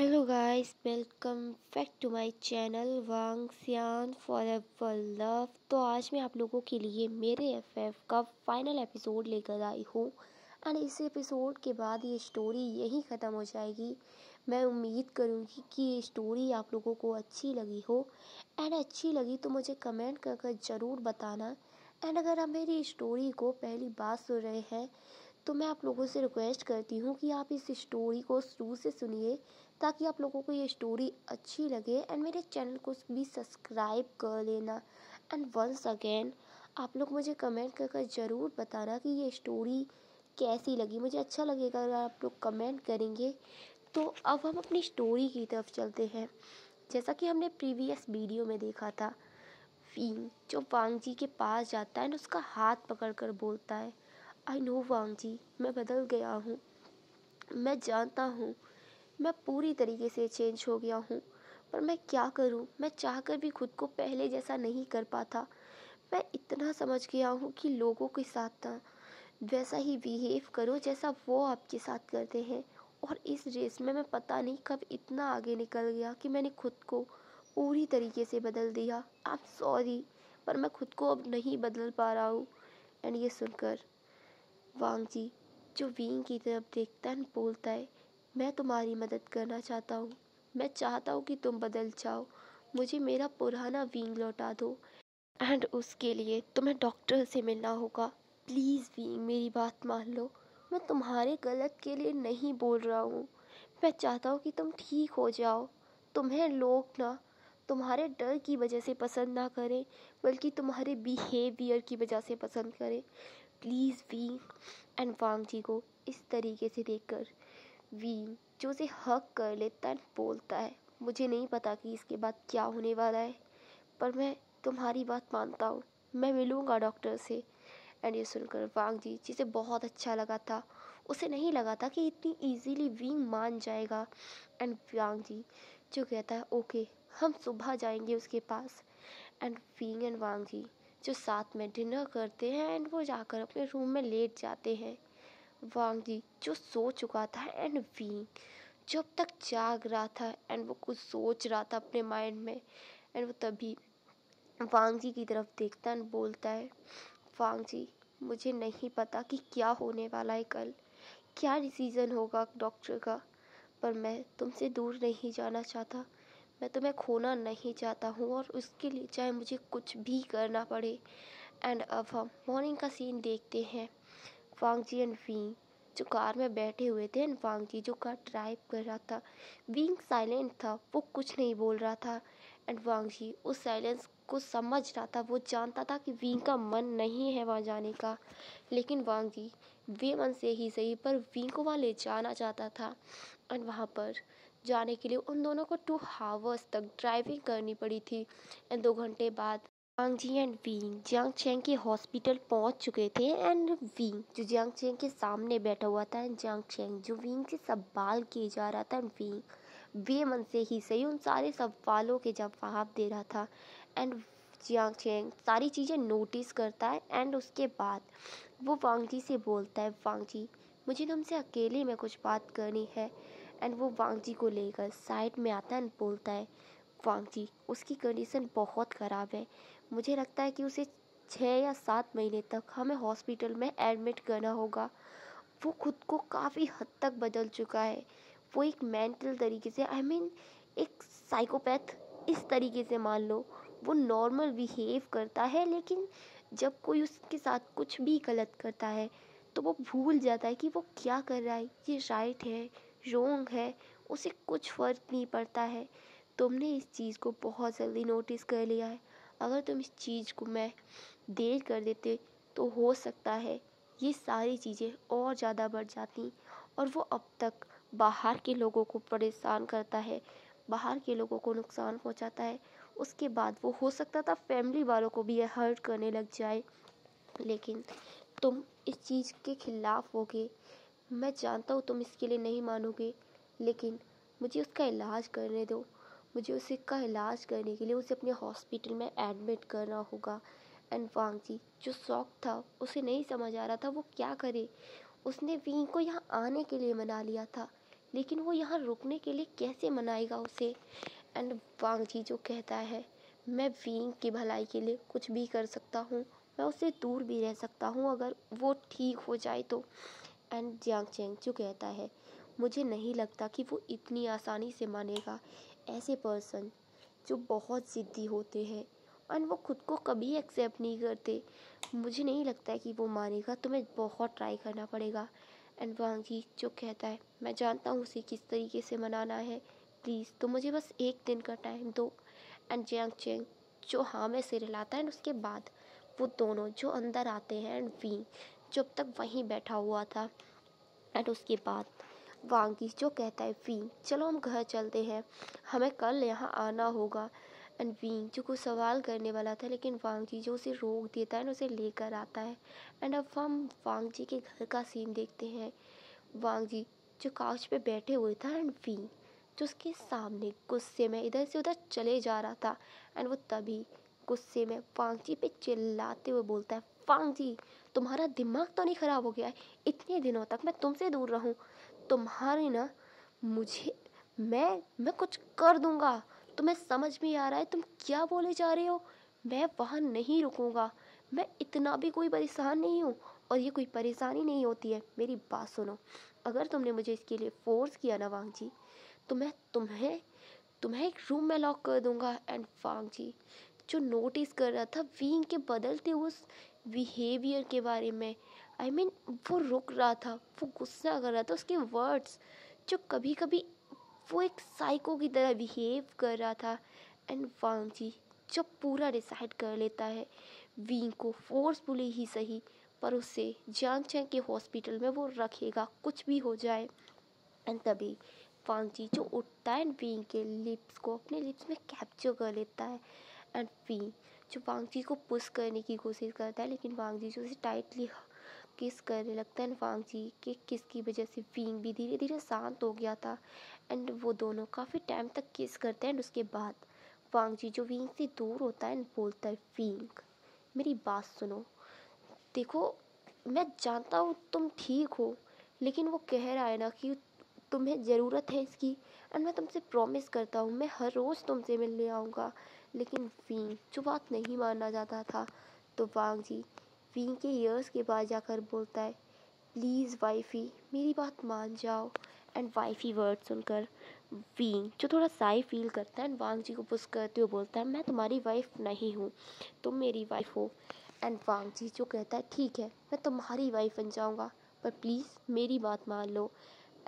Hello guys, welcome back to my channel Wang Xian forever love. तो आज मैं आप लोगों के लिए मेरे एफएफ का फाइनल एपिसोड लेकर आई हूँ एंड इस एपिसोड के बाद ये स्टोरी यहीं ख़त्म हो जाएगी। मैं उम्मीद करूँगी कि ये स्टोरी आप लोगों को अच्छी लगी हो एंड अच्छी लगी तो मुझे कमेंट कर ज़रूर बताना। एंड अगर आप मेरी स्टोरी को पहली बार सुन रहे हैं तो मैं आप लोगों से रिक्वेस्ट करती हूँ कि आप इस स्टोरी को शुरू से सुनिए ताकि आप लोगों को ये स्टोरी अच्छी लगे एंड मेरे चैनल को भी सब्सक्राइब कर लेना। एंड वंस अगेन आप लोग मुझे कमेंट कर ज़रूर बताना कि ये स्टोरी कैसी लगी। मुझे अच्छा लगेगा अगर आप लोग कमेंट करेंगे। तो अब हम अपनी स्टोरी की तरफ चलते हैं। जैसा कि हमने प्रीवियस वीडियो में देखा था, फींग जो वांग जी के पास जाता है और उसका हाथ पकड़कर बोलता है, आई नो वांग जी, मैं बदल गया हूँ। मैं जानता हूँ मैं पूरी तरीके से चेंज हो गया हूँ, पर मैं क्या करूँ। मैं चाहकर भी खुद को पहले जैसा नहीं कर पाता। मैं इतना समझ गया हूँ कि लोगों के साथ ना वैसा ही बिहेव करो जैसा वो आपके साथ करते हैं। और इस रेस में मैं पता नहीं कब इतना आगे निकल गया कि मैंने खुद को पूरी तरीके से बदल दिया। आई एम सॉरी, पर मैं खुद को अब नहीं बदल पा रहा हूँ। एंड ये सुनकर वांग जी जो वींग की तरफ देखता है बोलता है, मैं तुम्हारी मदद करना चाहता हूँ। मैं चाहता हूँ कि तुम बदल जाओ। मुझे मेरा पुराना वींग लौटा दो एंड उसके लिए तुम्हें डॉक्टर से मिलना होगा। प्लीज़ वींग, मेरी बात मान लो। मैं तुम्हारे गलत के लिए नहीं बोल रहा हूँ। मैं चाहता हूँ कि तुम ठीक हो जाओ। तुम्हें लोग ना तुम्हारे डर की वजह से पसंद ना करें, बल्कि तुम्हारे बिहेवियर की वजह से पसंद करें। Please wing. एंड वांग जी को इस तरीके से देखकर वींग जो उसे हक कर लेता है बोलता है, मुझे नहीं पता कि इसके बाद क्या होने वाला है, पर मैं तुम्हारी बात मानता हूँ। मैं मिलूँगा डॉक्टर से। एंड ये सुनकर वांग जी जिसे बहुत अच्छा लगा था, उसे नहीं लगा था कि इतनी इजीली वींग मान जाएगा। एंड वांग जी जो कहता है, ओके हम सुबह जाएंगे उसके पास। एंड वींग एंड वांग जी जो साथ में डिनर करते हैं एंड वो जाकर अपने रूम में लेट जाते हैं। वांग जी जो सो चुका था एंड वींग जो अब तक जाग रहा था एंड वो कुछ सोच रहा था अपने माइंड में। एंड वो तभी वांग जी की तरफ देखता एंड बोलता है, वांग जी मुझे नहीं पता कि क्या होने वाला है कल, क्या डिसीज़न होगा डॉक्टर का, पर मैं तुमसे दूर नहीं जाना चाहता। मैं तुम्हें खोना नहीं चाहता हूँ और उसके लिए चाहे मुझे कुछ भी करना पड़े। एंड अब हम मॉर्निंग का सीन देखते हैं। वांग जी एंड वींग जो कार में बैठे हुए थे एंड वांग जी जो कार ड्राइव कर रहा था। वींग साइलेंट था, वो कुछ नहीं बोल रहा था। एंड वांग जी उस साइलेंस को समझ रहा था। वो जानता था कि वींग का मन नहीं है वहाँ जाने का, लेकिन वांग जी बेमन से ही सही पर वींग को वहाँ ले जाना चाहता था। एंड वहाँ पर जाने के लिए उन दोनों को 2 आवर्स तक ड्राइविंग करनी पड़ी थी। एंड 2 घंटे बाद वांग जी एंड वींग जियांग चेंग के हॉस्पिटल पहुंच चुके थे। एंड वींग जो जियांग चेंग के सामने बैठा हुआ था एंड जियांग चेंग जो वींग से सवाल किए जा रहा था एंड वींग बेमन से ही सही उन सारे सवालों के जवाब दे रहा था। एंड जियांग चेंग सारी चीज़ें नोटिस करता है एंड उसके बाद वो वांग जी से बोलता है, वांग जी मुझे तुमसे अकेले में कुछ बात करनी है। एंड वो वांग जी को लेकर साइड में आता है एंड बोलता है, वांग जी उसकी कंडीशन बहुत ख़राब है। मुझे लगता है कि उसे 6 या 7 महीने तक हमें हॉस्पिटल में एडमिट करना होगा। वो खुद को काफ़ी हद तक बदल चुका है। वो एक मेंटल तरीके से एक साइकोपैथ इस तरीके से मान लो। वो नॉर्मल बिहेव करता है, लेकिन जब कोई उसके साथ कुछ भी गलत करता है तो वो भूल जाता है कि वो क्या कर रहा है, ये राइट है रॉन्ग है, उसे कुछ फ़र्क नहीं पड़ता है। तुमने इस चीज़ को बहुत जल्दी नोटिस कर लिया है। अगर तुम इस चीज़ को मैं देर कर देते तो हो सकता है ये सारी चीज़ें और ज़्यादा बढ़ जाती। और वो अब तक बाहर के लोगों को परेशान करता है, बाहर के लोगों को नुकसान पहुंचाता है। उसके बाद वो हो सकता था फैमिली वालों को भी हर्ट करने लग जाए। लेकिन तुम इस चीज़ के खिलाफ होगे। मैं जानता हूँ तुम इसके लिए नहीं मानोगे, लेकिन मुझे उसका इलाज करने दो। मुझे उसे का इलाज करने के लिए उसे अपने हॉस्पिटल में एडमिट करना होगा। एंड वांग जी जो शौक था, उसे नहीं समझ आ रहा था वो क्या करे। उसने वींग को यहाँ आने के लिए मना लिया था, लेकिन वो यहाँ रुकने के लिए कैसे मनाएगा उसे। एंड वांग जी जो कहता है मैं विंग की भलाई के लिए कुछ भी कर सकता हूँ, मैं उससे दूर भी रह सकता हूँ अगर वो ठीक हो जाए तो। एंड जियांग चैंग जो कहता है मुझे नहीं लगता कि वो इतनी आसानी से मानेगा। ऐसे पर्सन जो बहुत ज़िद्दी होते हैं और वो खुद को कभी एक्सेप्ट नहीं करते, मुझे नहीं लगता है कि वो मानेगा, तुम्हें बहुत ट्राई करना पड़ेगा। एंड वांग जी जो कहता है मैं जानता हूँ उसे किस तरीके से मनाना है, प्लीज़ तो मुझे बस एक दिन का टाइम दो। एंड जियांग चैंग जो हाँ में सिर हिलाता है। एंड उसके बाद वो दोनों जो अंदर आते हैं एंड वी जो अब तक वहीं बैठा हुआ था। एंड उसके बाद वांगी जो कहता है वी चलो हम घर चलते हैं, हमें कल यहाँ आना होगा। एंड वी जो कुछ सवाल करने वाला था लेकिन वांग जी जो उसे रोक देता है और उसे लेकर आता है। एंड अब हम वांग जी के घर का सीन देखते हैं। वांग जी जो काउच पे बैठे हुए था एंड वी जो उसके सामने गुस्से में इधर से उधर चले जा रहा था। एंड वो तभी गुस्से में वांग जी पे चिल्लाते हुए बोलता है वांग जी तुम्हारा दिमाग तो नहीं ख़राब हो गया है, इतने दिनों तक मैं तुमसे दूर रहूं, तुम्हारी ना मुझे मैं कुछ कर दूंगा, तुम्हें समझ में आ रहा है तुम क्या बोले जा रहे हो। मैं वहाँ नहीं रुकूंगा, मैं इतना भी कोई परेशान नहीं हूँ और ये कोई परेशानी नहीं होती है। मेरी बात सुनो, अगर तुमने मुझे इसके लिए फोर्स किया ना वांग जी तो मैं तुम्हें तुम्हें एक रूम में लॉक कर दूंगा। एंड वांग जी जो नोटिस कर रहा था वींग के बदलते उस बिहेवियर के बारे में, वो रुक रहा था, वो गुस्सा कर रहा था, उसके वर्ड्स जो कभी कभी वो एक साइको की तरह बिहेव कर रहा था। एंड वांग जी जब पूरा डिसाइड कर लेता है वींग को फोर्सफुली ही सही पर उससे जियांग चैंग के हॉस्पिटल में वो रखेगा कुछ भी हो जाए। एंड तभी वांग जी जो उठता है एंड वी के लिप्स को अपने लिप्स में कैप्चर कर लेता है। एंड वी जो वांग जी को पुश करने की कोशिश करता है लेकिन वांग जी जो उसे टाइटली किस करने लगता है। एंड वांग जी के किस की वजह से विंग भी धीरे धीरे शांत हो गया था। एंड वो दोनों काफ़ी टाइम तक किस करते हैं। एंड उसके बाद वांग जी जो विंग से दूर होता है एंड बोलता है विंग मेरी बात सुनो, देखो मैं जानता हूँ तुम ठीक हो लेकिन वो कह रहा है ना कि तुम्हें ज़रूरत है इसकी। एंड मैं तुमसे प्रॉमिस करता हूँ मैं हर रोज़ तुमसे मिलने आऊँगा। लेकिन वींग जो बात नहीं मानना चाहता था तो वांग जी वींग के ईयर्स के पास जाकर बोलता है प्लीज़ वाइफी मेरी बात मान जाओ। एंड वाइफी वर्ड सुनकर वींग जो थोड़ा साई फील करता है एंड वांग जी को पुश करते हुए बोलता है मैं तुम्हारी वाइफ नहीं हूँ, तुम मेरी वाइफ हो। एंड वांग जी जो कहता है ठीक है मैं तुम्हारी वाइफ बन जाऊँगा पर प्लीज़ मेरी बात मान लो।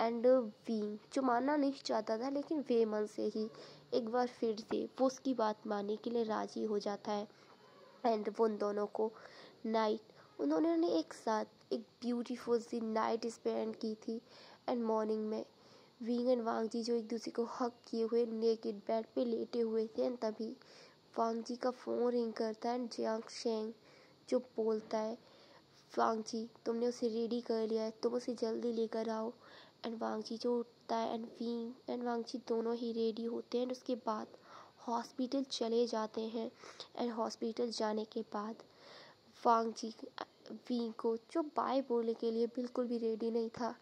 एंड विंग जो मानना नहीं चाहता था लेकिन वे मन से ही एक बार फिर से वो उसकी बात मानने के लिए राज़ी हो जाता है। एंड वो उन दोनों को उन्होंने एक साथ एक ब्यूटीफुल सी नाइट स्पेंड की थी। एंड मॉर्निंग में विंग एंड वांग जी जो एक दूसरे को हक किए हुए नेकेड बेड पे लेटे हुए थे। एंड तभी वांग जी का फ़ोन रिंग करता है एंड जियांग शेंग जो बोलता है वांग जी तुमने उसे रेडी कर लिया है, तुम उसे जल्दी लेकर आओ। एंड वांग जी जो उठता है एंड विंग एंड वांग जी दोनों ही रेडी होते हैं। एंड उसके बाद हॉस्पिटल चले जाते हैं। एंड हॉस्पिटल जाने के बाद वांग जी विंग को जो बाय बोलने के लिए बिल्कुल भी रेडी नहीं था,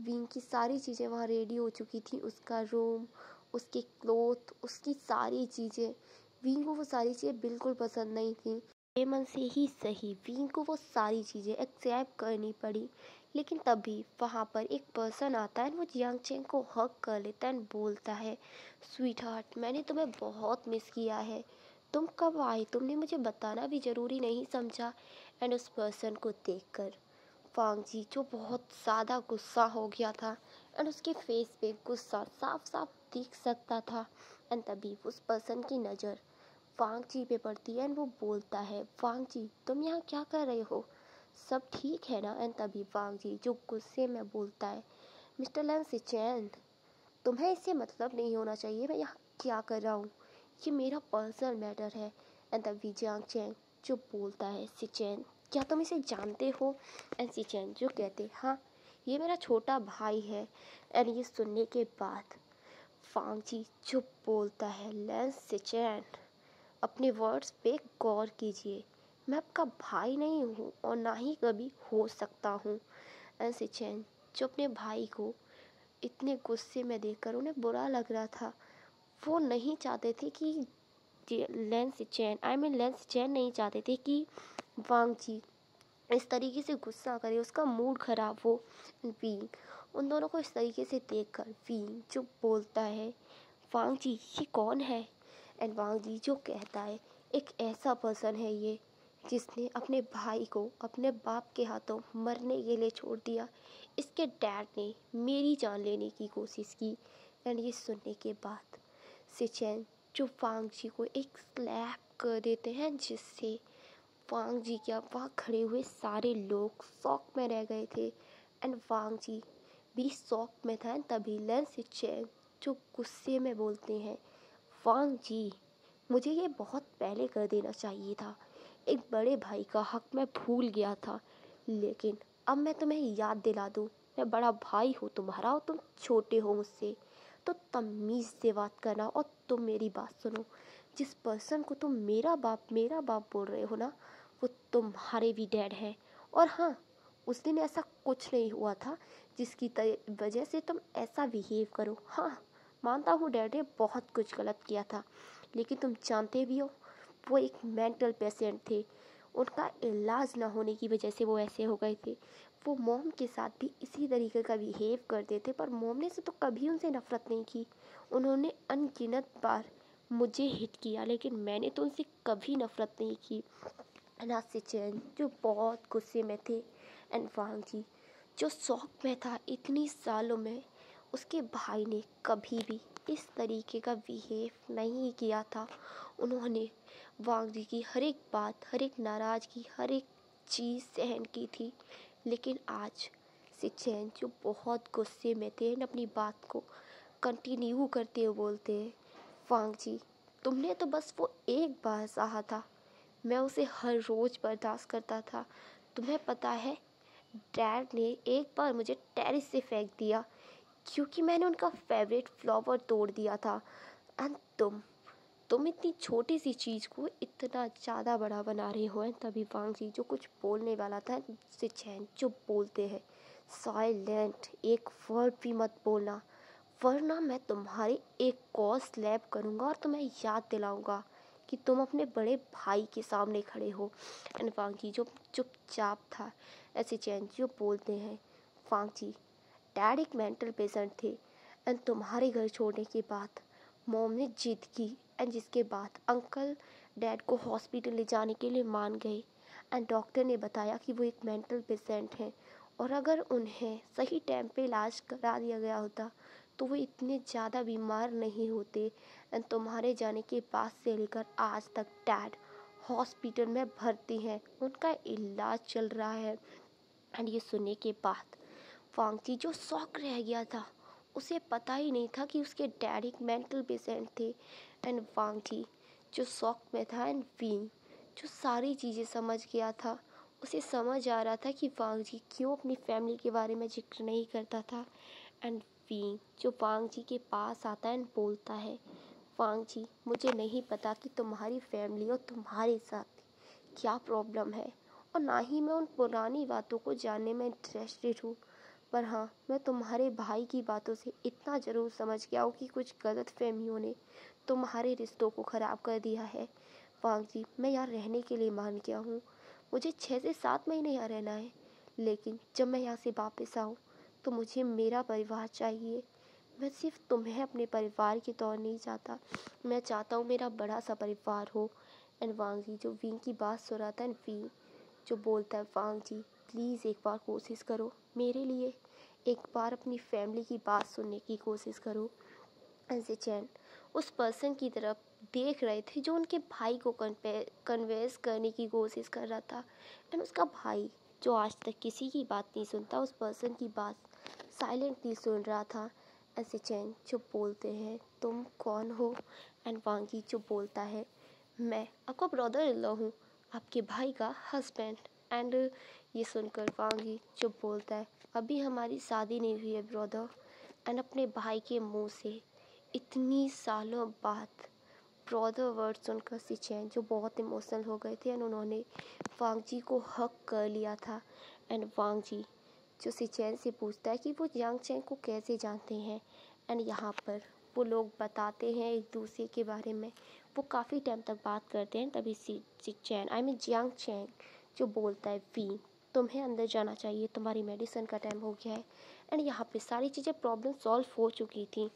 विंग की सारी चीज़ें वहाँ रेडी हो चुकी थी, उसका रूम, उसके क्लोथ, उसकी सारी चीज़ें, विंग को वो सारी चीज़ें बिल्कुल पसंद नहीं थी। मन से ही सही विंग को वो सारी चीज़ें एक्सेप्ट करनी पड़ी। लेकिन तभी वहाँ पर एक पर्सन आता है, वो जियांग चैंग को हक कर लेता है एंड बोलता है स्वीट हार्ट मैंने तुम्हें बहुत मिस किया है, तुम कब आए, तुमने मुझे बताना भी ज़रूरी नहीं समझा। एंड उस पर्सन को देखकर वांग जी जो बहुत ज़्यादा गुस्सा हो गया था एंड उसके फेस पे गुस्सा साफ साफ दिख सकता था। एंड तभी उस पर्सन की नज़र वांग जी पे पड़ती है एंड वो बोलता है वांग जी तुम यहाँ क्या कर रहे हो, सब ठीक है ना। एंड तभी वांग जी जो गुस्से में बोलता है मिस्टर लैन सिचैन तुम्हें इससे मतलब नहीं होना चाहिए मैं यहाँ क्या कर रहा हूँ, ये मेरा पर्सनल मैटर है। एंड तभी जियांग चैंग जो बोलता है सिचैन क्या तुम इसे जानते हो। एंड सिचैन जो कहते हाँ ये मेरा छोटा भाई है। एंड ये सुनने के बाद वांग जी जो बोलता है लैन सिचैन अपने वर्ड्स पे गौर कीजिए, मैं आपका भाई नहीं हूँ और ना ही कभी हो सकता हूँ। एंड सिचैन जो अपने भाई को इतने गुस्से में देखकर उन्हें बुरा लग रहा था। वो नहीं चाहते थे कि लेंस चैन नहीं चाहते थे कि वांग जी इस तरीके से गुस्सा करे, उसका मूड खराब हो। वींग उन दोनों को इस तरीके से देखकर वींग जो बोलता है, वांग जी ये कौन है? एंड वांग जी जो कहता है, एक ऐसा पर्सन है ये जिसने अपने भाई को अपने बाप के हाथों मरने के लिए छोड़ दिया। इसके डैड ने मेरी जान लेने की कोशिश की। एंड ये सुनने के बाद सिचेन जो वांग जी को एक स्लैप कर देते हैं, जिससे वांग जी क्या वहाँ खड़े हुए सारे लोग शॉक में रह गए थे। एंड वांग जी भी शॉक में था। तभी लेन सिचेन जो गुस्से में बोलते हैं, वांग जी मुझे ये बहुत पहले कर देना चाहिए था। एक बड़े भाई का हक मैं भूल गया था, लेकिन अब मैं तुम्हें याद दिला दूँ, मैं बड़ा भाई हूँ तुम्हारा और तुम छोटे हो मुझसे, तो तमीज़ से बात करना और तुम मेरी बात सुनो। जिस पर्सन को तुम मेरा बाप बोल रहे हो ना, वो तुम्हारे भी डैड है। और हाँ, उस दिन ऐसा कुछ नहीं हुआ था जिसकी वजह से तुम ऐसा बिहेव करो। हाँ, मानता हूँ डैड ने बहुत कुछ गलत किया था, लेकिन तुम जानते भी हो वो एक मेंटल पेशेंट थे। उनका इलाज ना होने की वजह से वो ऐसे हो गए थे। वो मॉम के साथ भी इसी तरीके का बिहेव करते थे, पर मॉम ने से तो कभी उनसे नफ़रत नहीं की। उन्होंने अनगिनत बार मुझे हिट किया, लेकिन मैंने तो उनसे कभी नफ़रत नहीं की। अनाज से चैन जो बहुत गुस्से में थे। एंड वांग जी जो शौक में था इतनी सालों में, उसके भाई ने कभी भी इस तरीके का बिहेव नहीं किया था। उन्होंने वांग जी की हर एक बात, हर एक नाराज़गी, हर एक चीज़ सहन की थी। लेकिन आज सिचेन जो बहुत गुस्से में थे, अपनी बात को कंटिन्यू करते हुए बोलते हैं, वांग जी तुमने तो बस वो एक बार सहा था, मैं उसे हर रोज़ बर्दाश्त करता था। तुम्हें पता है डैड ने एक बार मुझे टेरेस से फेंक दिया क्योंकि मैंने उनका फेवरेट फ्लावर तोड़ दिया था। एंड तुम इतनी छोटी सी चीज़ को इतना ज़्यादा बड़ा बना रहे हो। तभी वांग जी जो कुछ बोलने वाला था, से चैन चुप बोलते हैं, साइलेंट, एक वर्ड भी मत बोलना, वरना मैं तुम्हारी एक कॉल स्लैप करूँगा और तुम्हें याद दिलाऊंगा कि तुम अपने बड़े भाई के सामने खड़े हो। एंड वांग जी जो चुपचाप था, ऐसे चैन जो बोलते हैं, वांग जी डैड एक मेंटल पेशेंट थे। एंड तुम्हारे घर छोड़ने के बाद मॉम ने जिद की, एंड जिसके बाद अंकल डैड को हॉस्पिटल ले जाने के लिए मान गए। एंड डॉक्टर ने बताया कि वो एक मेंटल पेशेंट हैं, और अगर उन्हें सही टाइम पे इलाज करा दिया गया होता तो वो इतने ज़्यादा बीमार नहीं होते। एंड तुम्हारे जाने के बाद से लेकर आज तक डैड हॉस्पिटल में भर्ती हैं, उनका इलाज चल रहा है। एंड ये सुनने के बाद वांग जी जो शॉक रह गया था, उसे पता ही नहीं था कि उसके डैड एक मेंटल पेशेंट थे। एंड वांग जी जो शॉक में था, एंड वींग जो सारी चीज़ें समझ गया था, उसे समझ आ रहा था कि वांग जी क्यों अपनी फैमिली के बारे में जिक्र नहीं करता था। एंड वींग जो वांग जी के पास आता है एंड बोलता है, वांग जी मुझे नहीं पता कि तुम्हारी फैमिली और तुम्हारे साथ क्या प्रॉब्लम है, और ना ही मैं उन पुरानी बातों को जानने में इंटरेस्टेड हूँ। पर हाँ, मैं तुम्हारे भाई की बातों से इतना ज़रूर समझ गया हूँ कि कुछ गलत फहमियों ने तुम्हारे रिश्तों को ख़राब कर दिया है। वांग जी मैं यहाँ रहने के लिए मान गया हूँ, मुझे 6 से 7 महीने यहाँ रहना है, लेकिन जब मैं यहाँ से वापस आऊँ तो मुझे मेरा परिवार चाहिए। मैं सिर्फ तुम्हें अपने परिवार के तौर नहीं चाहता, मैं चाहता हूँ मेरा बड़ा सा परिवार हो। एंड वांग जी जो विंग की बात सुन रहा था, एंड विंग जो बोलता है, वांग जी प्लीज़ एक बार कोशिश करो मेरे लिए, एक बार अपनी फैमिली की बात सुनने की कोशिश करो। ऐसे चैन उस पर्सन की तरफ देख रहे थे जो उनके भाई को कन्वेंस करने की कोशिश कर रहा था। एंड उसका भाई जो आज तक किसी की बात नहीं सुनता, उस पर्सन की बात साइलेंटली सुन रहा था। ऐसे चैन जो बोलते हैं, तुम कौन हो? एंड वांगी जो बोलता है, मैं आपका ब्रदर इन लॉ हूँ, आपके भाई का हस्बैंड। एंड ये सुनकर वांगी जो बोलता है, अभी हमारी शादी नहीं हुई है ब्रदर। एंड अपने भाई के मुंह से इतनी सालों बाद ब्रदर वर्ड सुनकर सिचैन जो बहुत इमोशनल हो गए थे, एंड उन्होंने वांग जी को हक कर लिया था। एंड वांग जी जो सिचेन से पूछता है कि वो यांग चैन को कैसे जानते हैं। एंड यहाँ पर वो लोग बताते हैं एक दूसरे के बारे में। वो काफ़ी टाइम तक बात करते हैं, तभी सिचेन यांग चैन जो बोलता है, वी तुम्हें अंदर जाना चाहिए, तुम्हारी मेडिसिन का टाइम हो गया है। एंड यहाँ पे सारी चीज़ें प्रॉब्लम सॉल्व हो चुकी थी।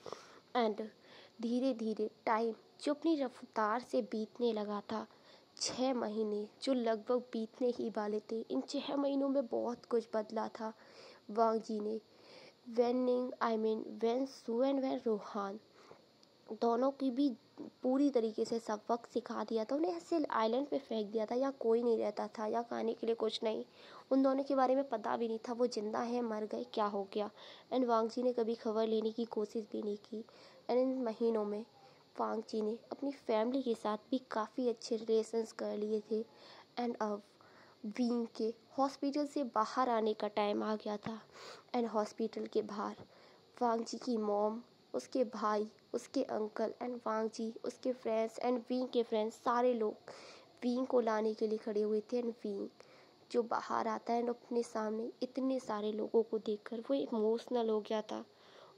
एंड धीरे धीरे टाइम जो अपनी रफ्तार से बीतने लगा था, 6 महीने जो लगभग बीतने ही वाले थे, इन 6 महीनों में बहुत कुछ बदला था। वांग जी ने Wen Su and Wen Rohan दोनों की भी पूरी तरीके से सबक सिखा दिया था। उन्हें ऐसे आइलैंड पे फेंक दिया था, यहाँ कोई नहीं रहता था, यहाँ खाने के लिए कुछ नहीं। उन दोनों के बारे में पता भी नहीं था वो जिंदा है, मर गए, क्या हो गया। एंड वांग जी ने कभी खबर लेने की कोशिश भी नहीं की। एंड इन महीनों में वांग जी ने अपनी फैमिली के साथ भी काफ़ी अच्छे रिलेशंस कर लिए थे। एंड अब वींग के हॉस्पिटल से बाहर आने का टाइम आ गया था। एंड हॉस्पिटल के बाहर वांग जी की मॉम, उसके भाई, उसके अंकल एंड वांग जी, उसके फ्रेंड्स एंड वींग के फ्रेंड्स, सारे लोग वींग को लाने के लिए खड़े हुए थे। एंड वींग जो बाहर आता है एंड अपने सामने इतने सारे लोगों को देखकर वो इमोशनल हो गया था।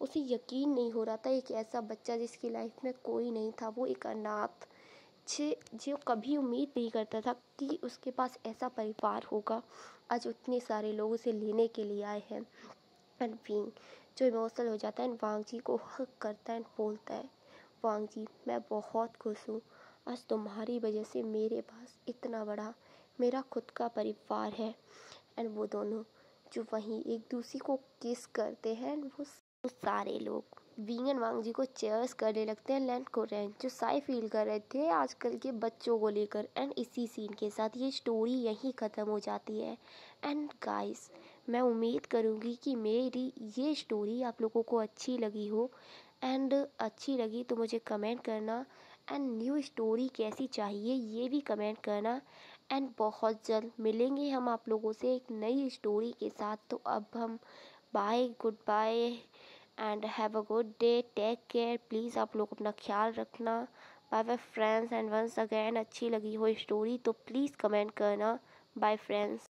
उसे यकीन नहीं हो रहा था, एक ऐसा बच्चा जिसकी लाइफ में कोई नहीं था, वो एक अनाथ, जो कभी उम्मीद नहीं करता था कि उसके पास ऐसा परिवार होगा, आज उतने सारे लोग उसे लेने के लिए आए हैं। एंड वींग जो इमोशनल हो जाता है एंड वांग जी को हक करता है एंड बोलता है, वांग जी मैं बहुत खुश हूँ, आज तुम्हारी वजह से मेरे पास इतना बड़ा मेरा खुद का परिवार है। एंड वो दोनों जो वहीं एक दूसरे को किस करते हैं, वो सारे लोग वींग एंड वांग जी को चेयर्स करने लगते हैं। लैंड को रैंक जो साई फील कर रहे थे आजकल के बच्चों को लेकर। एंड इसी सीन के साथ ये स्टोरी यहीं ख़त्म हो जाती है। एंड गाइस मैं उम्मीद करूँगी कि मेरी ये स्टोरी आप लोगों को अच्छी लगी हो। एंड अच्छी लगी तो मुझे कमेंट करना। एंड न्यू स्टोरी कैसी चाहिए ये भी कमेंट करना। एंड बहुत जल्द मिलेंगे हम आप लोगों से एक नई स्टोरी के साथ। तो अब हम bye, goodbye and have a good day, take care. Please आप लोग अपना ख्याल रखना। Bye bye friends. And once again अच्छी लगी हो स्टोरी तो प्लीज़ कमेंट करना। Bye friends.